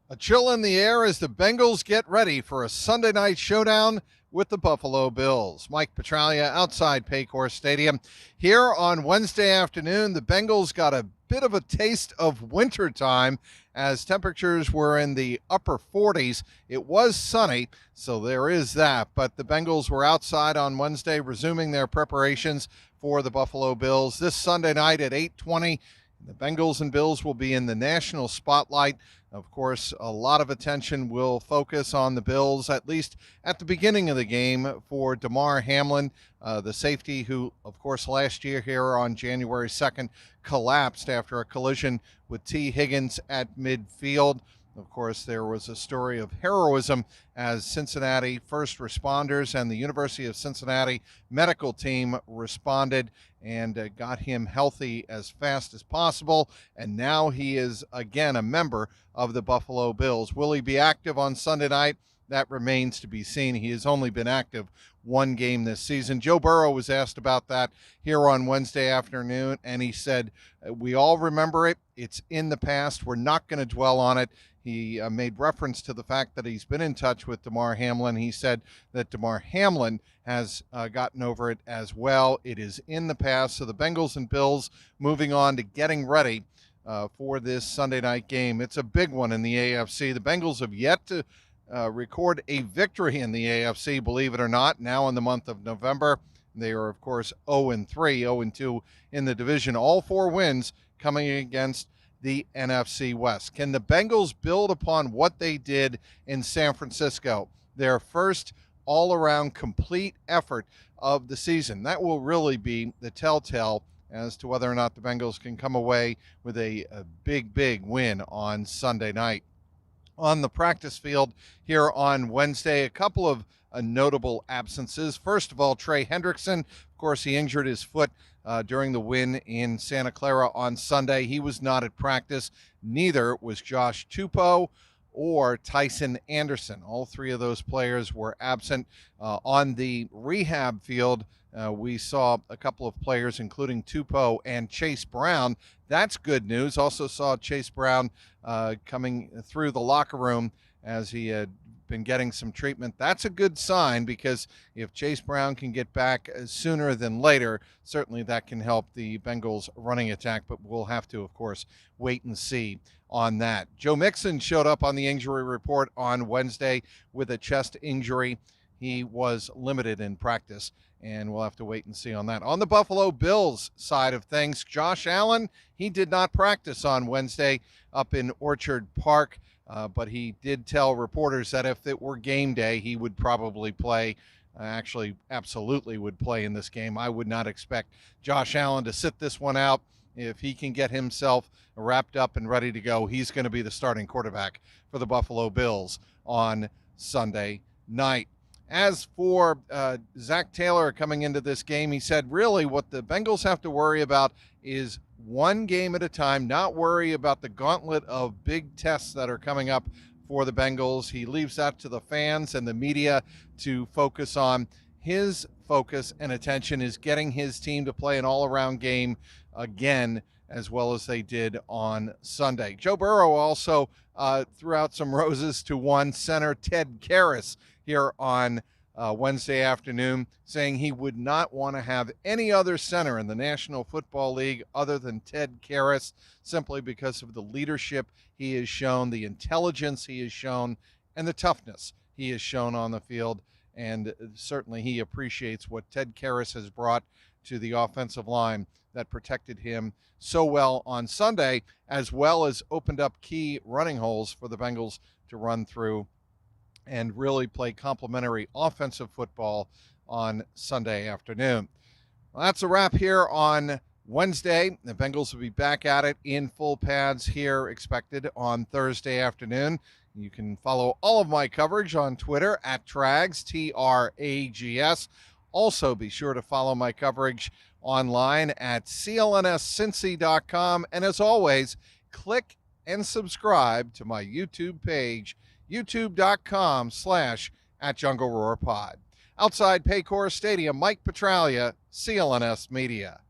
A chill in the air as the Bengals get ready for a Sunday night showdown with the Buffalo Bills. Mike Petraglia outside Paycor Stadium. Here on Wednesday afternoon, the Bengals got a bit of a taste of winter time as temperatures were in the upper 40s. It was sunny, so there is that. But the Bengals were outside on Wednesday, resuming their preparations for the Buffalo Bills this Sunday night at 8:20. The Bengals and Bills will be in the national spotlight. Of course, a lot of attention will focus on the Bills, at least at the beginning of the game, for Damar Hamlin, the safety who, of course, last year here on January 2nd collapsed after a collision with T. Higgins at midfield. Of course, there was a story of heroism as Cincinnati first responders and the University of Cincinnati medical team responded and got him healthy as fast as possible. And now he is again a member of the Buffalo Bills. Will he be active on Sunday night? That remains to be seen. He has only been active one game this season. Joe Burrow was asked about that here on Wednesday afternoon, and he said, we all remember it. It's in the past. We're not going to dwell on it. He made reference to the fact that he's been in touch with Damar Hamlin. He said that Damar Hamlin has gotten over it as well. It is in the past. So the Bengals and Bills moving on to getting ready for this Sunday night game. It's a big one in the AFC. The Bengals have yet to record a victory in the AFC, believe it or not, now in the month of November. They are, of course, 0-3, 0-2 in the division. All four wins coming against the NFC West. Can the Bengals build upon what they did in San Francisco, their first all-around complete effort of the season? That will really be the telltale as to whether or not the Bengals can come away with a big win on Sunday night. On the practice field here on Wednesday, a couple of notable absences. First of all, Trey Hendrickson, of course, he injured his foot during the win in Santa Clara on Sunday. He was not at practice. Neither was Josh Tupou or Tyson Anderson. All three of those players were absent. On the rehab field, we saw a couple of players, including Tupou and Chase Brown. That's good news. Also saw Chase Brown coming through the locker room as he had been getting some treatment. That's a good sign, because if Chase Brown can get back sooner than later, certainly that can help the Bengals running attack, but we'll have to, of course, wait and see on that. Joe Mixon showed up on the injury report on Wednesday with a chest injury. He was limited in practice, and we'll have to wait and see on that. On the Buffalo Bills side of things, Josh Allen, he did not practice on Wednesday up in Orchard Park. But he did tell reporters that if it were game day, he would probably play. Actually, absolutely would play in this game. I would not expect Josh Allen to sit this one out. If he can get himself wrapped up and ready to go, he's going to be the starting quarterback for the Buffalo Bills on Sunday night. As for Zach Taylor coming into this game, he said really what the Bengals have to worry about is one game at a time, not worry about the gauntlet of big tests that are coming up for the Bengals. He leaves that to the fans and the media to focus on. His focus and attention is getting his team to play an all-around game again, as well as they did on Sunday. Joe Burrow also threw out some roses to one center, Ted Karras, here on Wednesday afternoon, saying he would not want to have any other center in the National Football League other than Ted Karras, simply because of the leadership he has shown, the intelligence he has shown, and the toughness he has shown on the field. And certainly he appreciates what Ted Karras has brought to the offensive line that protected him so well on Sunday, as well as opened up key running holes for the Bengals to run through and really play complementary offensive football on Sunday afternoon. Well, that's a wrap here on Wednesday. The Bengals will be back at it in full pads here, expected on Thursday afternoon. You can follow all of my coverage on Twitter at Trags, Trags. Also, be sure to follow my coverage online at clnscincy.com. And as always, click and subscribe to my YouTube page, youtube.com/@JungleRoarPod. Outside Paycor Stadium, Mike Petraglia, CLNS Media.